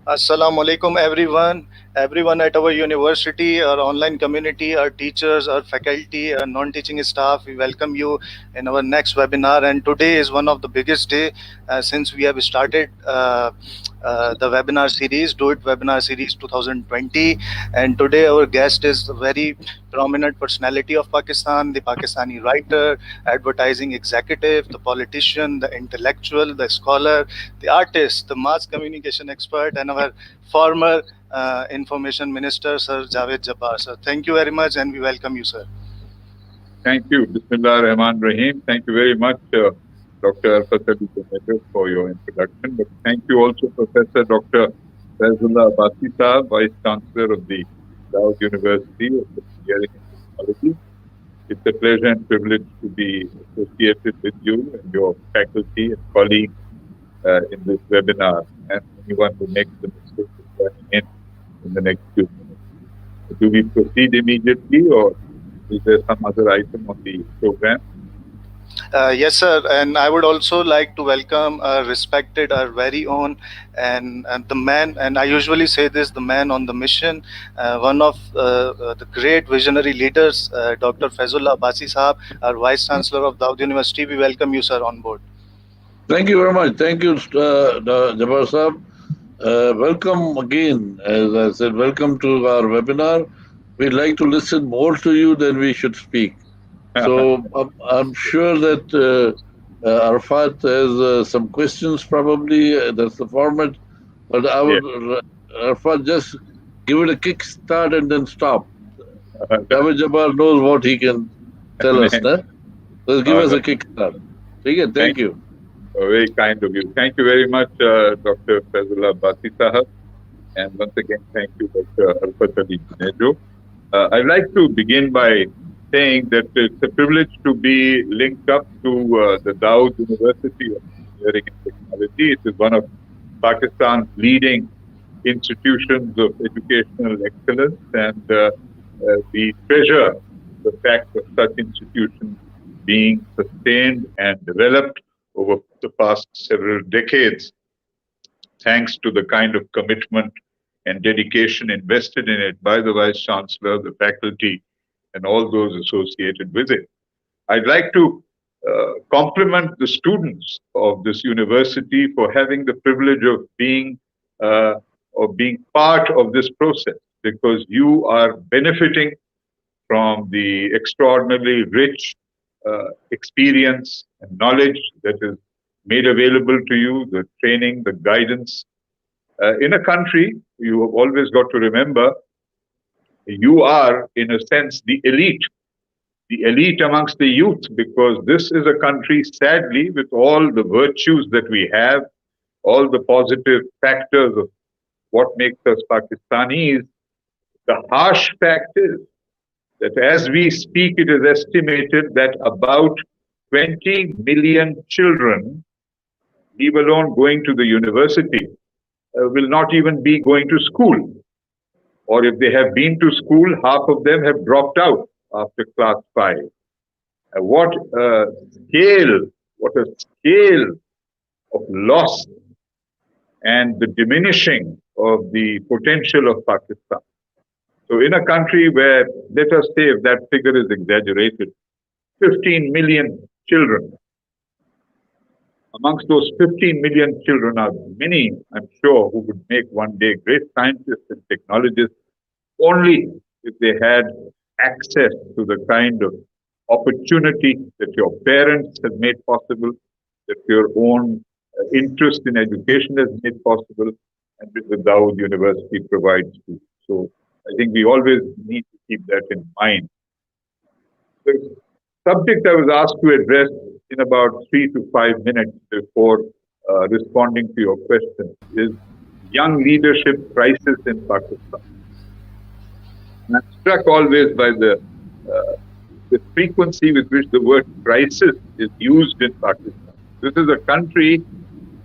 Assalamu alaikum, everyone. Everyone at our university, our online community, our teachers, our faculty, our non-teaching staff. We welcome you in our next webinar. And today is one of the biggest day since we have started the webinar series, Do It Webinar Series 2020. And today our guest is a very prominent personality of Pakistan, the Pakistani writer, advertising executive, the politician, the intellectual, the scholar, the artist, the mass communication expert, and our former information minister, Sir Javed Jabbar. Sir, thank you very much, and we welcome you, sir. Thank you. Bismillah Rahman Rahim. Thank you very much, Dr. Fatali for your introduction. But thank you also, Professor Dr. Fazullah Abbasi Saab, Vice Chancellor of the Dawood University of Engineering and Technology. It's a pleasure and privilege to be associated with you and your faculty and colleagues in this webinar, and anyone who makes the mistake of joining in the next few minutes. Do we proceed immediately, or is there some other item on the program? Yes, sir. And I would also like to welcome our respected, our very own, and the man, and I usually say this, the man on the mission, one of the great visionary leaders, Dr. Fazullah Abbasi Saab, our Vice Chancellor of Dawood University. We welcome you, sir, on board. Thank you very much. Thank you, Jabbar Saab. Welcome again. As I said, welcome to our webinar. We'd like to listen more to you than we should speak. So I'm sure that Arafat has some questions probably. That's the format. But I would, Arafat, just give it a kick start and then stop. Javed Jabbar knows what he can tell us. Nah? Just give us a kick start. Thank you. Very kind of you. Thank you very much, Dr. Fazullah Abbasi Sahab. And once again, thank you, Dr. Arafat Ali Junaid. I'd like to begin by saying that it's a privilege to be linked up to the Dawood University of Engineering and Technology. It is one of Pakistan's leading institutions of educational excellence, and we treasure the fact of such institutions being sustained and developed over the past several decades, thanks to the kind of commitment and dedication invested in it by the Vice Chancellor, the faculty, and all those associated with it. I'd like to compliment the students of this university for having the privilege of being part of this process, because you are benefiting from the extraordinarily rich experience and knowledge that is made available to you, the training, the guidance. In a country, you have always got to remember, you are, in a sense, the elite amongst the youth, because this is a country, sadly, with all the virtues that we have, all the positive factors of what makes us Pakistanis. The harsh fact is that as we speak, it is estimated that about 20 million children, leave alone going to the university, will not even be going to school. Or if they have been to school, half of them have dropped out after class 5. What a scale of loss and the diminishing of the potential of Pakistan. So in a country where, let us say, if that figure is exaggerated, 15 million children, amongst those 15 million children are many, I'm sure, who would make one day great scientists and technologists, only if they had access to the kind of opportunity that your parents have made possible, that your own interest in education has made possible, and that the Dawood University provides you. So I think we always need to keep that in mind. The subject I was asked to address in about 3 to 5 minutes before responding to your question is young leadership crisis in Pakistan. And I'm struck always by the frequency with which the word crisis is used in Pakistan. This is a country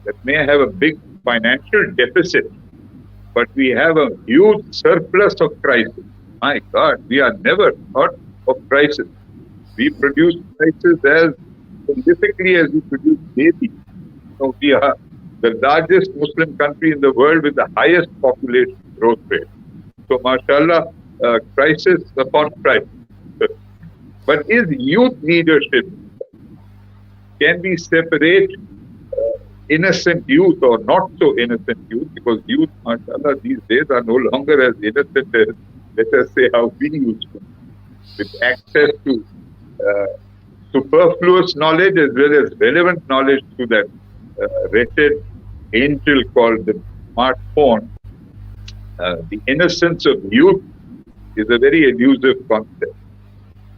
that may have a big financial deficit, but we have a huge surplus of crisis. My God, we are never thought of crisis. We produce crisis as prolifically as we produce babies. So we are the largest Muslim country in the world with the highest population growth rate. So, mashallah, crisis upon crisis. But is youth leadership, can we separate innocent youth or not so innocent youth? Because youth, mashallah, these days are no longer as innocent as, let us say, how we used to, with access to superfluous knowledge as well as relevant knowledge through that wretched angel called the smartphone. The innocence of youth is a very elusive concept.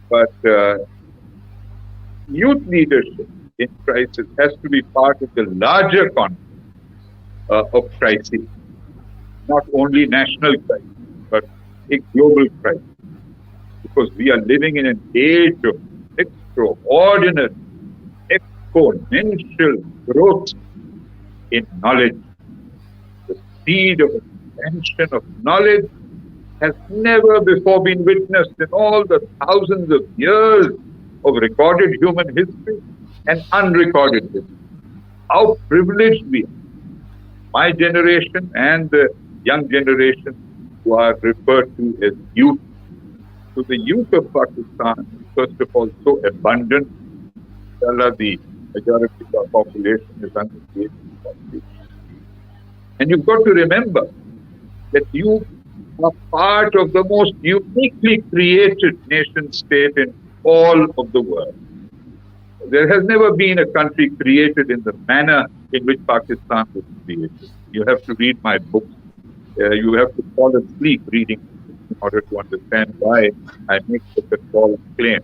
But youth leadership in crisis has to be part of the larger context of crisis, not only national crisis, but a global crisis. Because we are living in an age of extraordinary, exponential growth in knowledge. The speed of expansion of knowledge has never before been witnessed in all the thousands of years of recorded human history and unrecorded history. How privileged we are. My generation and the young generation who are referred to as youth. So the youth of Pakistan, first of all, so abundant. Inshallah, the majority of our population is under the age of 40. And you've got to remember that you are part of the most uniquely created nation state in all of the world. There has never been a country created in the manner in which Pakistan was created. You have to read my books. You have to fall asleep reading in order to understand why I make such a tall claim.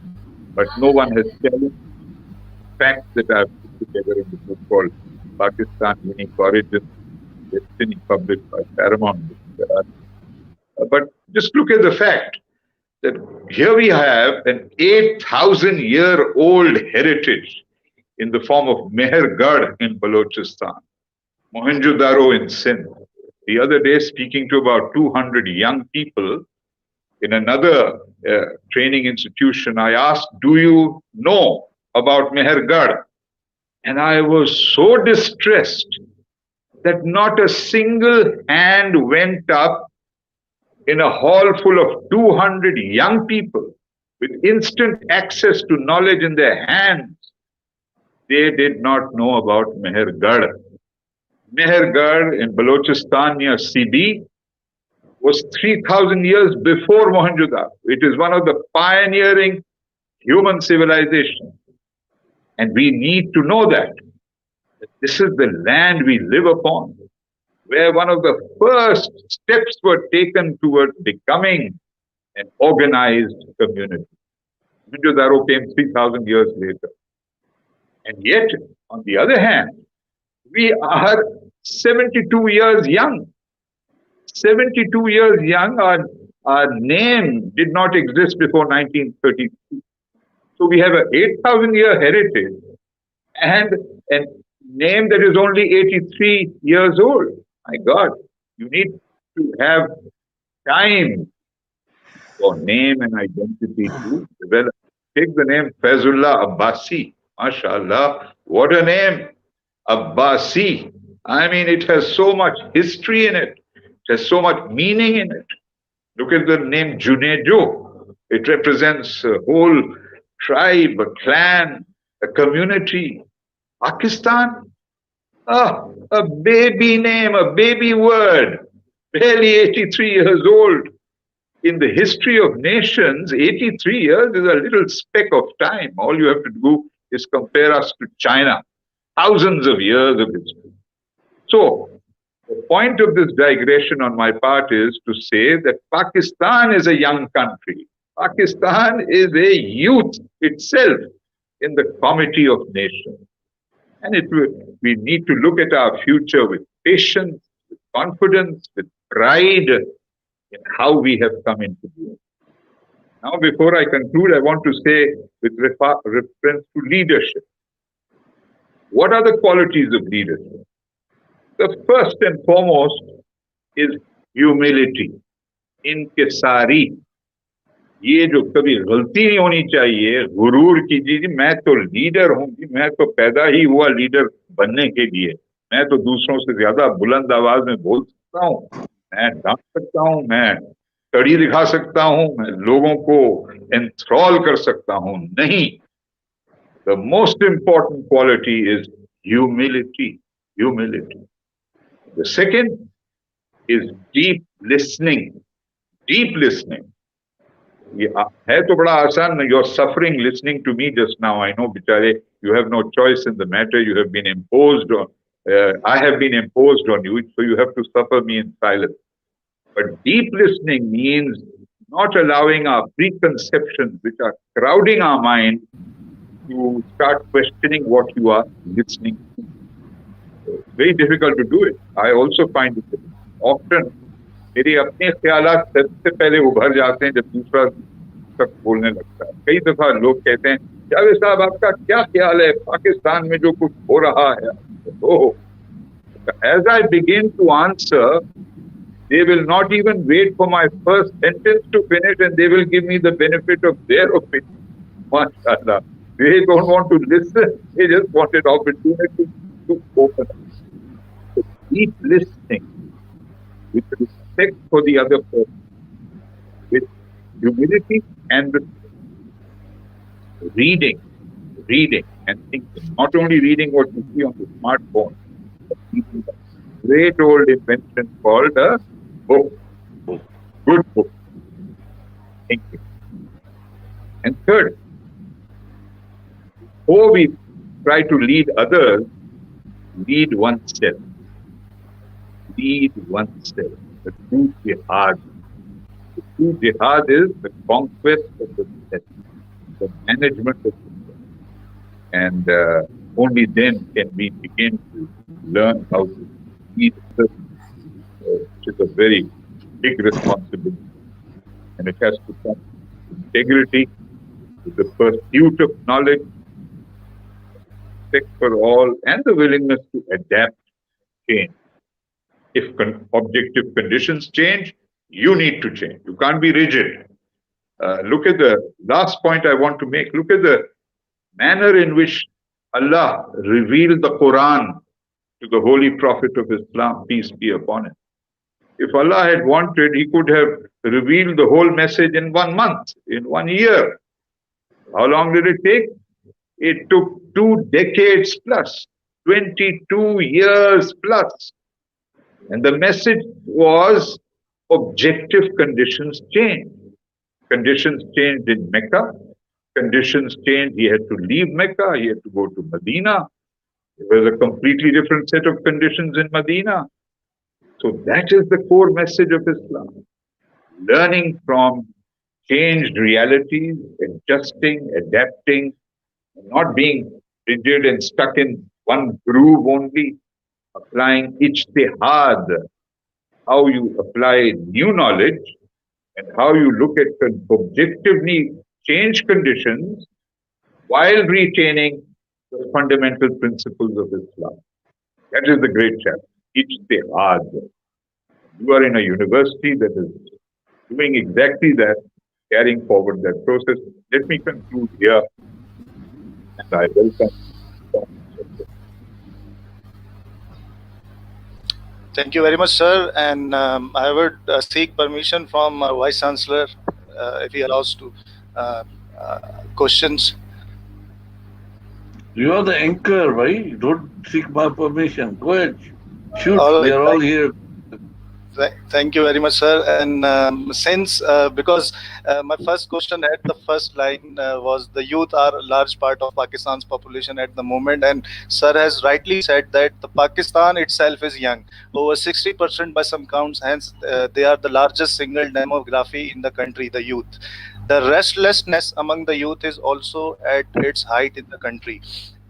But no one has challenged facts that I have put together in the book called Pakistan Unique Origins, Destiny, published by Paramount. But just look at the fact that here we have an 8,000-year-old heritage in the form of Mehergarh in Balochistan, Mohenjo-daro in Sindh. The other day, speaking to about 200 young people in another training institution, I asked, do you know about Mehergarh? And I was so distressed that not a single hand went up in a hall full of 200 young people with instant access to knowledge in their hands. They did not know about Mehergarh. Mehergarh in Balochistan near Sidi was 3,000 years before Mohenjo-daro. It is one of the pioneering human civilizations. And we need to know that. This is the land we live upon, where one of the first steps were taken towards becoming an organized community. Mohenjo-daro came 3,000 years later. And yet, on the other hand, we are 72 years young. 72 years young, our name did not exist before 1932. So we have an 8,000-year heritage and a name that is only 83 years old. My God, you need to have time for name and identity to develop. Take the name Faizullah Abbasi. MashaAllah, what a name. Abbasi. I mean, it has so much history in it. It has so much meaning in it. Look at the name Junejo. It represents a whole tribe, a clan, a community. Pakistan? Ah, a baby name, a baby word. Barely 83 years old. In the history of nations, 83 years is a little speck of time. All you have to do is compare us to China. Thousands of years of history. So, the point of this digression on my part is to say that Pakistan is a young country. Pakistan is a youth itself in the comity of nations. And we need to look at our future with patience, with confidence, with pride in how we have come into being. Now, before I conclude, I want to say, with reference to leadership, what are the qualities of leadership? The first and foremost is humility, inkisari. ये जो कभी गलती नहीं होनी चाहिए, गुरूर की जी मैं तो लीडर हूँ जी, मैं तो पैदा ही हुआ लीडर बनने के लिए, मैं तो दूसरों से ज्यादा बुलंद आवाज में बोल सकता हूँ, मैं डांट सकता हूँ, मैं कड़ी दिखा सकता हूँ, मैं लोगों को एंथ्रॉल कर सकता हूँ. नहीं. The most important quality is humility. Humility. The second is deep listening. Deep listening. ये है तो बड़ा आसान. You're suffering listening to me just now. I know, बिचारे, you have no choice in the matter. You have been imposed on. I have been imposed on you, so you have to suffer me in silence. But deep listening means not allowing our preconceptions, which are crowding our mind, to start questioning what you are listening to. It's very difficult to do it. I also find it often. मेरे अपने ख्यालात सबसे पहले उभर जाते हैं जब दूसरा तक बोलने लगता है. कई दफा लोग कहते हैं, जावेद साहब आपका क्या ख्याल है पाकिस्तान में जो कुछ हो रहा है? Oh, as I begin to answer, they will not even wait for my first sentence to finish, and they will give me the benefit of their opinion. MashaAllah. They don't want to listen. They just want an opportunity to open up. So keep listening with respect for the other person, with humility and with reading, and thinking. Not only reading what you see on the smartphone, but reading a great old invention called a book. Good book. Thinking. And third, before we try to lead others, lead oneself. Lead oneself. The true jihad. The true jihad is the conquest of the self, the management of the self. And only then can we begin to learn how to lead others, which is a very big responsibility. And it has to come with integrity, with the pursuit of knowledge, respect for all, and the willingness to adapt, change. If objective conditions change, you need to change. You can't be rigid. Look at the last point I want to make. Look at the manner in which Allah revealed the Quran to the Holy Prophet of Islam, peace be upon him. If Allah had wanted, He could have revealed the whole message in 1 month, in 1 year. How long did it take? It took 2 decades plus, 22 years plus. And the message was objective conditions changed. Conditions changed in Mecca. Conditions changed. He had to leave Mecca. He had to go to Medina. It was a completely different set of conditions in Medina. So that is the core message of Islam. Learning from changed realities, adjusting, adapting, not being rigid and stuck in one groove only, applying ijtihad, how you apply new knowledge and how you look at objectively changed conditions while retaining the fundamental principles of Islam. That is the great challenge. Ijtihad. You are in a university that is doing exactly that, carrying forward that process. Let me conclude here, and I welcome. Thank you very much, sir. And I would seek permission from our Vice Chancellor if he allows to questions. You are the anchor, right? Don't seek my permission. Go ahead. Shoot. All We right, are all here. Thank you very much, sir. And since because my first question at the first line was the youth are a large part of Pakistan's population at the moment, and sir has rightly said that the Pakistan itself is young, over 60% by some counts. Hence, they are the largest single demography in the country, the youth. The restlessness among the youth is also at its height in the country.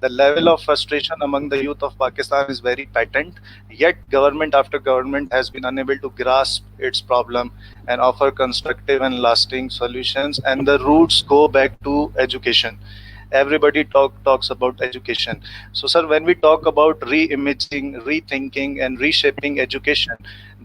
The level of frustration among the youth of Pakistan is very patent, yet government after government has been unable to grasp its problem and offer constructive and lasting solutions, and the roots go back to education. Everybody talks about education. So sir, when we talk about re-imaging, rethinking and reshaping education,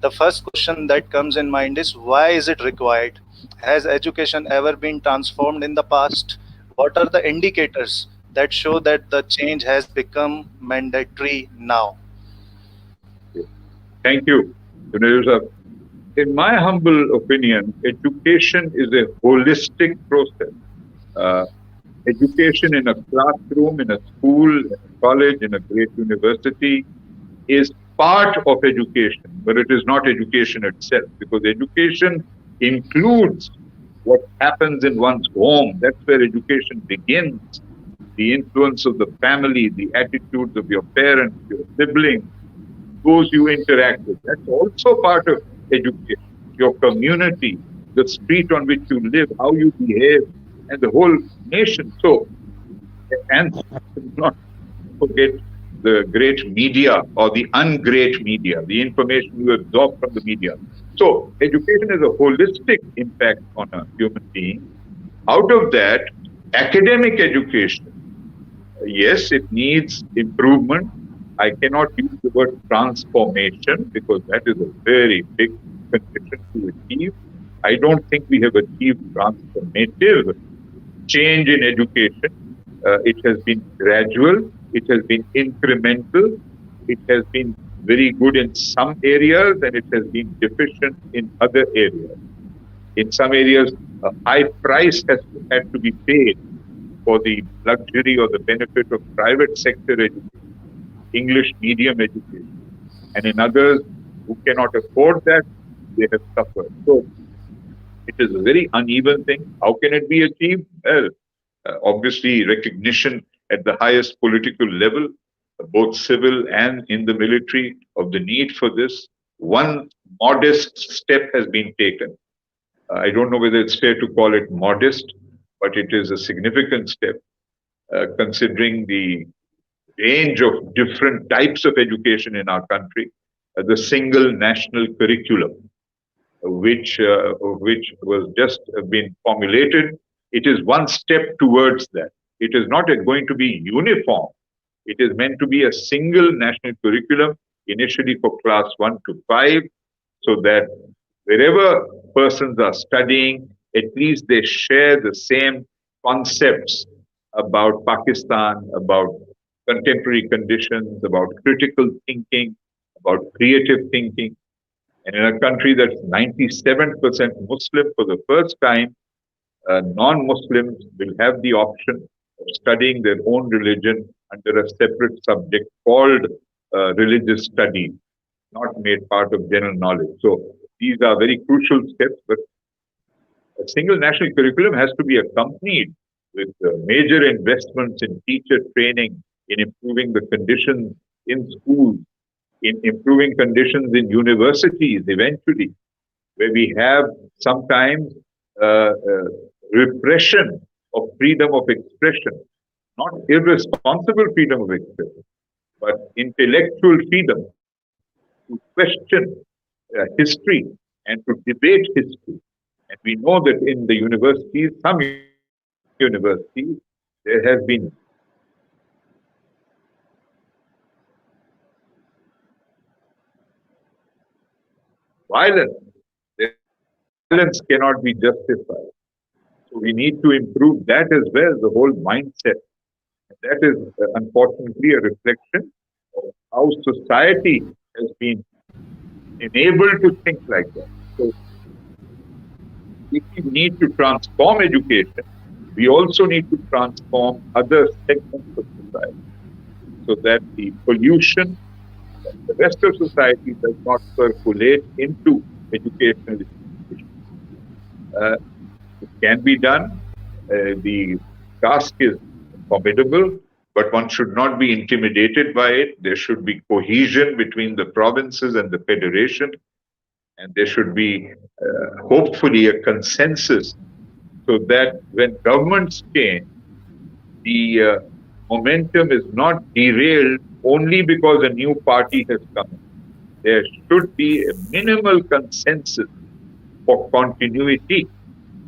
the first question that comes in mind is, why is it required? Has education ever been transformed in the past? What are the indicators that show that the change has become mandatory now? Thank you. Yusuf. In my humble opinion, education is a holistic process. Uh, Education in a classroom, in a school, in a college, in a great university is part of education, but it is not education itself, because education includes what happens in one's home. That's where education begins. The influence of the family, the attitudes of your parents, your siblings, those you interact with. That's also part of education. Your community, the street on which you live, how you behave, and the whole nation. So, and not forget the great media or the ungreat media, the information you absorb from the media. So, education is a holistic impact on a human being. Out of that, academic education, yes, it needs improvement. I cannot use the word transformation because that is a very big condition to achieve. I don't think we have achieved transformative change in education. It has been gradual, it has been incremental, it has been very good in some areas and it has been deficient in other areas. In some areas, a high price has had to be paid for the luxury or the benefit of private sector education, English medium education. And in others who cannot afford that, they have suffered. So it is a very uneven thing. How can it be achieved? Well, obviously, recognition at the highest political level, both civil and in the military, of the need for this. One modest step has been taken. I don't know whether it's fair to call it modest, but it is a significant step considering the range of different types of education in our country. The single national curriculum, which was just been formulated. It is one step towards that. It is not going to be uniform. It is meant to be a single national curriculum, initially for class 1 to 5, so that wherever persons are studying, at least they share the same concepts about Pakistan, about contemporary conditions, about critical thinking, about creative thinking. And in a country that's 97% Muslim, for the first time, non Muslims will have the option of studying their own religion under a separate subject called religious studies, not made part of general knowledge. So these are very crucial steps, but a single national curriculum has to be accompanied with major investments in teacher training, in improving the conditions in schools, in improving conditions in universities eventually, where we have sometimes uh, uh, repression of freedom of expression, not irresponsible freedom of expression, but intellectual freedom to question history and to debate history. And we know that in the universities, some universities, there has been violence. Violence cannot be justified. So we need to improve that as well, the whole mindset. And that is unfortunately a reflection of how society has been enabled to think like that. So if we need to transform education, we also need to transform other segments of society so that the pollution of the rest of society does not percolate into educational institutions. Uh, it can be done. The task is formidable, but one should not be intimidated by it. There should be cohesion between the provinces and the federation, and there should be hopefully a consensus so that when governments change, the momentum is not derailed only because a new party has come in. There should be a minimal consensus for continuity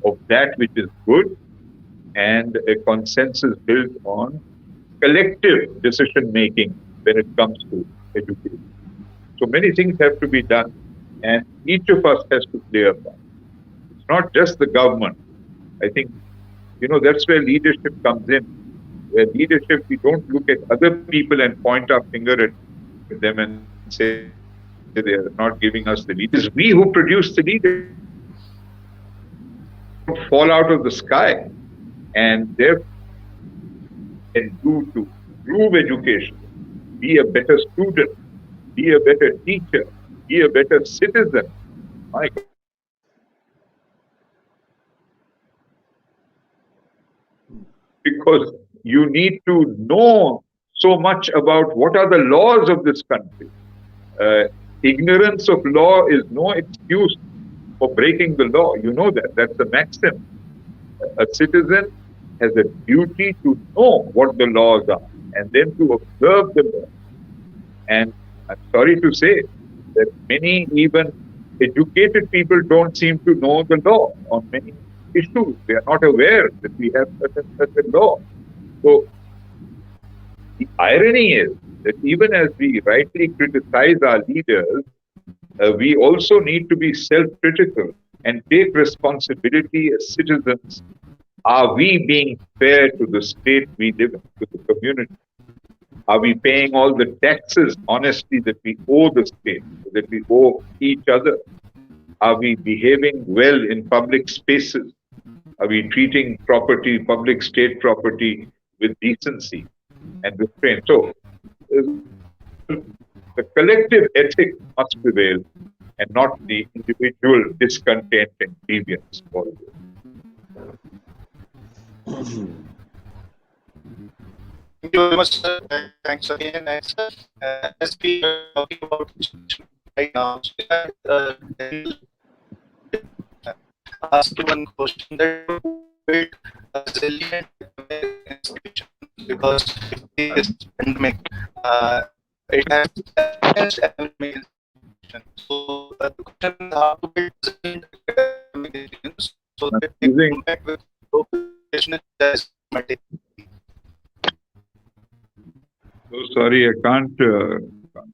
of that which is good and a consensus built on collective decision making when it comes to education. So many things have to be done, and each of us has to play a part. It's not just the government. I think, that's where leadership comes in. Where leadership, we don't look at other people and point our finger at them and say, this is wrong, this is right. They are not giving us the leaders. We who produce the leaders. Leaders don't fall out of the sky. And therefore, can do to improve education, be a better student, be a better teacher, be a better citizen. My God. Because you need to know so much about what are the laws of this country. Uh, Ignorance of law is no excuse for breaking the law. You know that. That's the maxim. A citizen has a duty to know what the laws are and then to observe the law. And I'm sorry to say that many, even educated people, don't seem to know the law on many issues. They are not aware that we have such a law. So the irony is that even as we rightly criticize our leaders, we also need to be self-critical and take responsibility as citizens. Are we being fair to the state we live in, to the community? Are we paying all the taxes honestly that we owe the state, that we owe each other? Are we behaving well in public spaces? Are we treating property, public state property, with decency and restraint? So the collective ethic must prevail and not the individual discontent and deviance. Thank you very much, sir. Thanks again. And sir, as we are talking about education right now, so I will ask you one question: that build a resilient institution, because if this pandemic, it has challenged academic institutions. So the question is how to build resilient academic institutions so that they Using, connect with educational as so sorry, I can't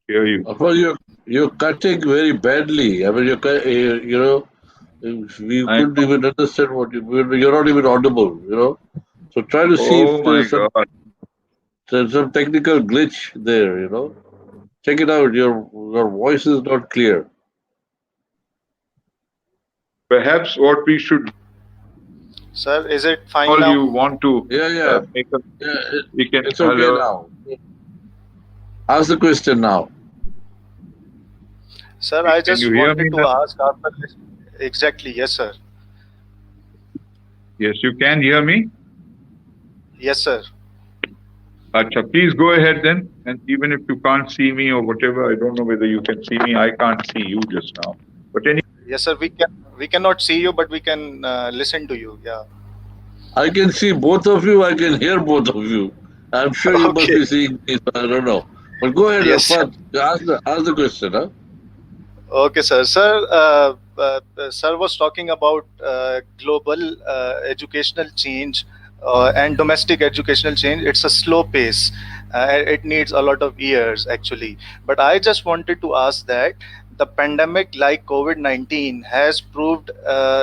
hear you. Well, you're cutting very badly. I mean, we I, couldn't even understand what you're not even audible. So try to see if oh my there's God. some technical glitch there. Check it out. Your voice is not clear. Perhaps what we should, Sir, is it fine all now? you want to Yeah. make a, Yeah, we can, it's okay hello. now. Ask the question now. Sir, I Can you just hear me wanted now? to ask after this. Exactly, yes, sir. Yes, you can hear me. Yes, sir. Acha, please go ahead then. And even if you can't see me or whatever, I don't know whether you can see me. I can't see you just now. But anyway, Yes, sir. We cannot see you, but we can listen to you. Yeah. I can see both of you. I can hear both of you. I'm sure you must Okay. be seeing me. So I don't know. But go ahead, Yes, sir. Arfat. Ask the question. Huh? Okay, sir. Sir was talking about global educational change and domestic educational change. It's a slow pace. It needs a lot of years, actually. But I just wanted to ask that the pandemic, like COVID-19, has proved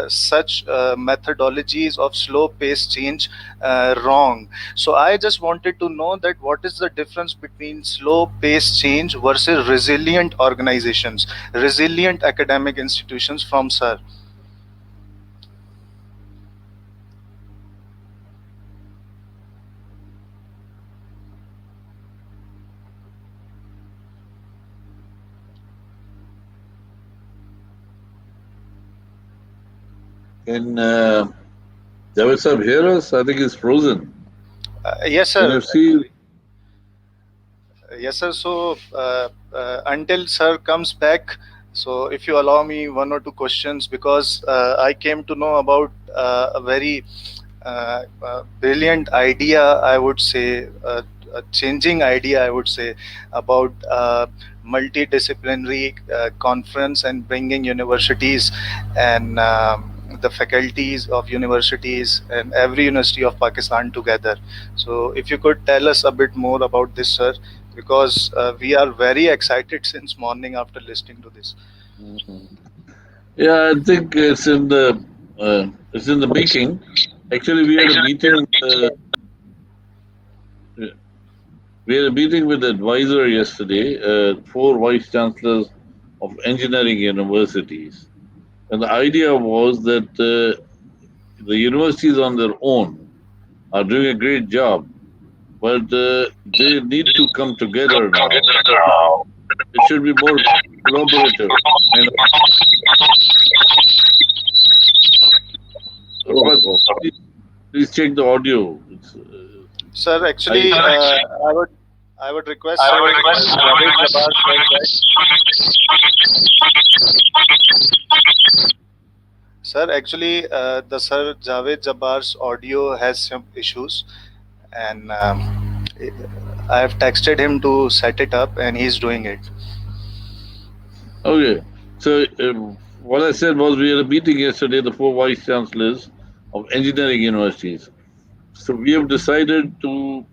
such methodologies of slow pace change wrong. So I just wanted to know that what is the difference between slow pace change versus resilient organizations, resilient academic institutions from sir. Can Javed Sahib hear us? I think he's frozen. Yes, Can sir. you see? Yes, sir. So until sir comes back, so if you allow me one or two questions, because I came to know about a very brilliant idea, I would say, a changing idea, I would say, about multidisciplinary conference and bringing universities and the faculties of universities and every university of Pakistan together. So if you could tell us a bit more about this, sir, because we are very excited since morning after listening to this. Mhm. Yeah, I think it's in the making. Actually, we had a meeting with the advisor yesterday. Four vice chancellors of engineering universities. And the idea was that the universities on their own are doing a great job, but they need to come together now. It should be more collaborative. And but please, please check the audio. Sir, I actually, I would request Sir Javed Jabbar sir that Sir, actually, the Sir Javed Jabbar's audio has some issues, and I have texted him to set it up, and he's doing it. Okay. So what I said was we had a meeting yesterday, the four vice chancellors of engineering universities. So we have decided to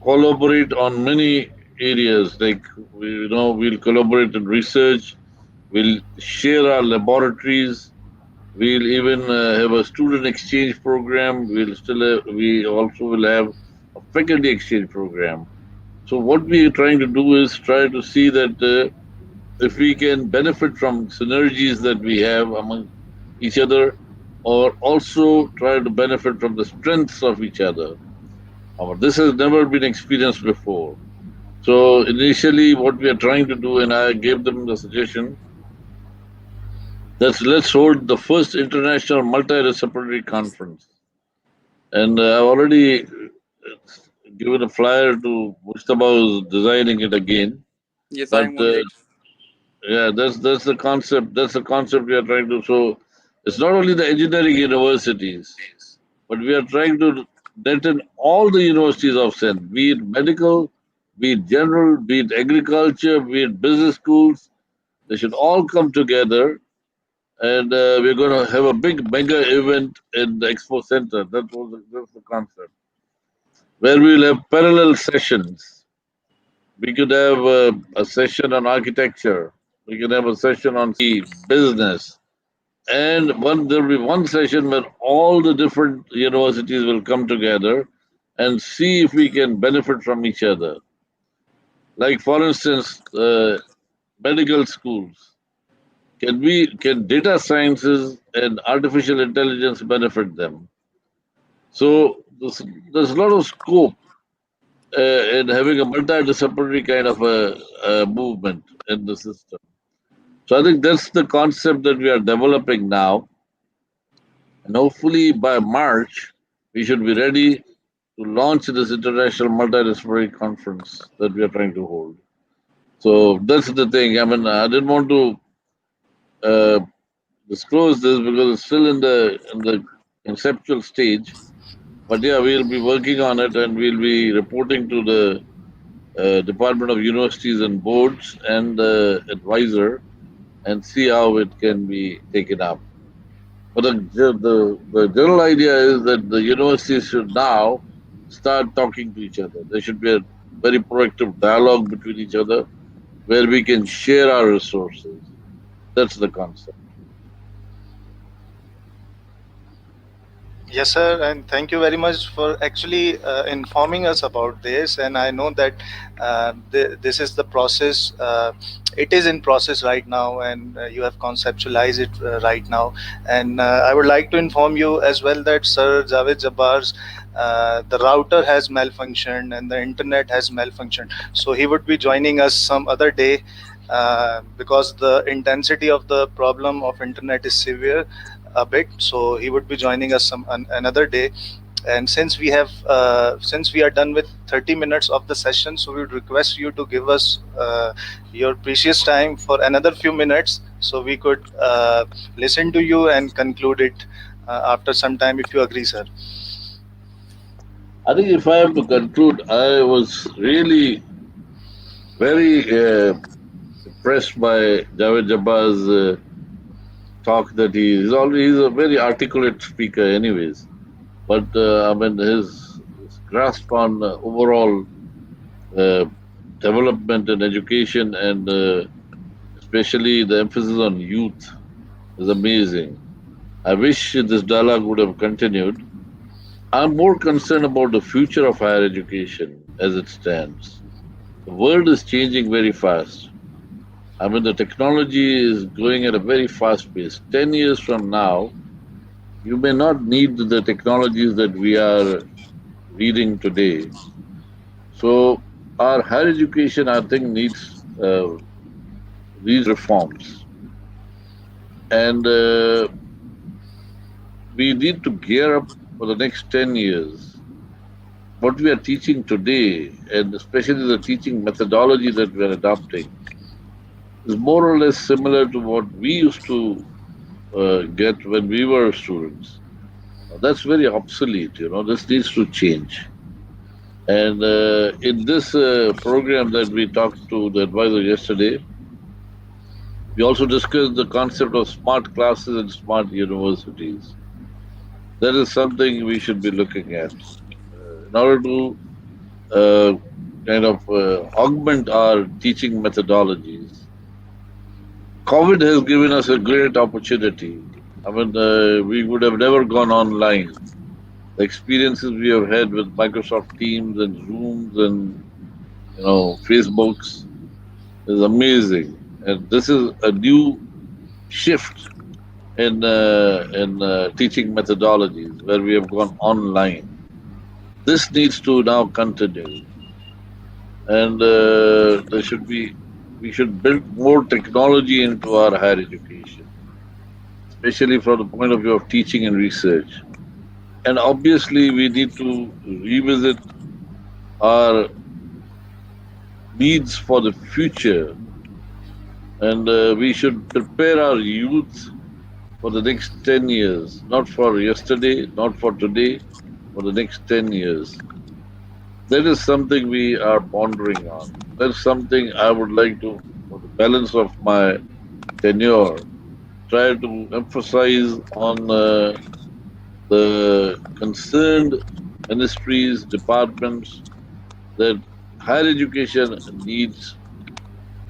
collaborate on many areas. Like we'll collaborate in research. We'll share our laboratories. We'll even have a student exchange program. We also will have a faculty exchange program. So what we are trying to do is try to see that if we can benefit from synergies that we have among each other, or also try to benefit from the strengths of each other. This has never been experienced before. So initially, what we are trying to do, and I gave them the suggestion that let's hold the first international multidisciplinary conference. And I've already given a flyer to Mustafa, who's designing it again. Yes, I But am on it. yeah, that's the concept. That's the concept we are trying to. So it's not only the engineering universities, but we are trying to let in all the universities of Sindh, be it medical, be it general, be it agriculture, be it business schools. They should all come together, and we're going to have a big mega event in the Expo Center. That's the concept, where we'll have parallel sessions. We could have a session on architecture. We can have a session on business, and there'll be one session where all the different universities will come together and see if we can benefit from each other. Like for instance, medical schools. Can data sciences and artificial intelligence benefit them? So there's a lot of scope in having a multidisciplinary kind of a movement in the system. So I think that's the concept that we are developing now, and hopefully by March we should be ready to launch this international multidisciplinary conference that we are trying to hold. So that's the thing. I mean, I didn't want to uh, disclose this because it's still in the conceptual stage. But yeah, we'll be working on it, and we'll be reporting to the Department of Universities and Boards and the advisor and see how it can be taken up. But the general idea is that the universities should now start talking to each other. There should be a very proactive dialogue between each other where we can share our resources. That's the concept. Yes, sir, and thank you very much for actually informing us about this. And I know that this is the process. It is in process right now, and you have conceptualized it right now. And I would like to inform you as well that Sir Javed Jabbar's the router has malfunctioned and the internet has malfunctioned. So he would be joining us some other day because the intensity of the problem of internet is severe a bit. So he would be joining us another day. And since we are done with 30 minutes of the session, so we would request you to give us your precious time for another few minutes, so we could listen to you and conclude it after some time, if you agree, sir. I think if I have to conclude, I was really very impressed by Javed Jabbar's talk that he's a very articulate speaker anyways. But I mean his grasp on overall uh, development and education and especially the emphasis on youth is amazing. I wish this dialogue would have continued. I'm more concerned about the future of higher education as it stands. The world is changing very fast. I mean, the technology is going at a very fast pace. 10 years from now, you may not need the technologies that we are reading today. So, our higher education, I think, needs these reforms. And we need to gear up for the next 10 years. What we are teaching today, and especially the teaching methodology that we are adopting, is more or less similar to what we used to get when we were students. That's very obsolete, this needs to change. And in this program that we talked to the advisor yesterday, we also discussed the concept of smart classes and smart universities. That is something we should be looking at in order to uh, kind of augment our teaching methodologies. COVID has given us a great opportunity. I mean, we would have never gone online. The experiences we have had with Microsoft Teams and Zooms and Facebooks is amazing, and this is a new shift in teaching methodologies where we have gone online. This needs to now continue, and there should be we should build more technology into our higher education, especially from the point of view of teaching and research. And obviously, we need to revisit our needs for the future, and we should prepare our youth for the next 10 years, not for yesterday, not for today, for the next 10 years. That is something we are pondering on. That's something I would like to, for the balance of my tenure, try to emphasize on the concerned ministries, departments, that higher education needs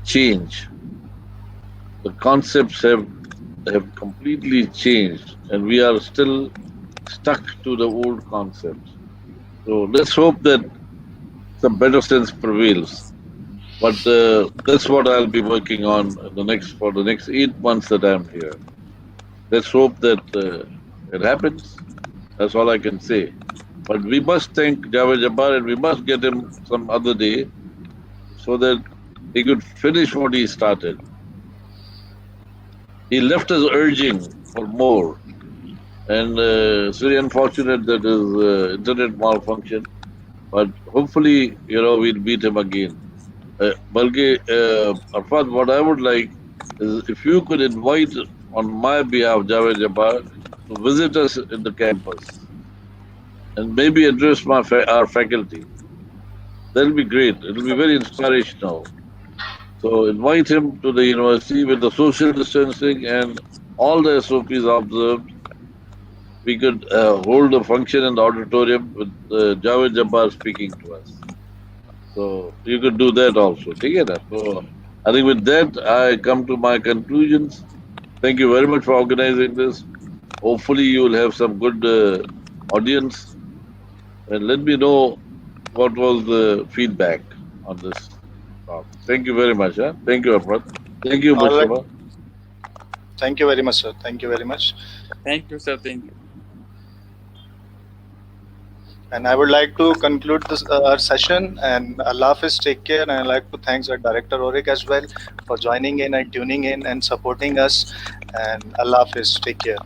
change. The concepts have completely changed, and we are still stuck to the old concepts. So let's hope that some better sense prevails. But that's what I'll be working on for the next 8 months that I'm here. Let's hope that it happens. That's all I can say. But we must thank Javed Jabbar, and we must get him some other day so that he could finish what he started. He left us urging for more, and it's very unfortunate that his internet malfunctioned. But hopefully, we'll beat him again. Arfat, what I would like is if you could invite on my behalf Javed Jabbar to visit us in the campus and maybe address our faculty. That'll be great. It'll be very inspirational. So invite him to the university with the social distancing and all the SOPs observed. We could hold a function in the auditorium with Javed Jabbar speaking to us. So you could do that also. Take it. So I think with that, I come to my conclusions. Thank you very much for organizing this. Hopefully, you will have some good audience. And let me know what was the feedback on this talk. Thank you very much. Huh? Thank you, Ahmad. Thank you, All right. Mustafa. Thank you very much, sir. Thank you very much. Thank you, sir. Thank you. And I would like to conclude this our session. And Allah Hafiz, take care. And I'd like to thank our director Orik as well for joining in and tuning in and supporting us. And Allah Hafiz, take care.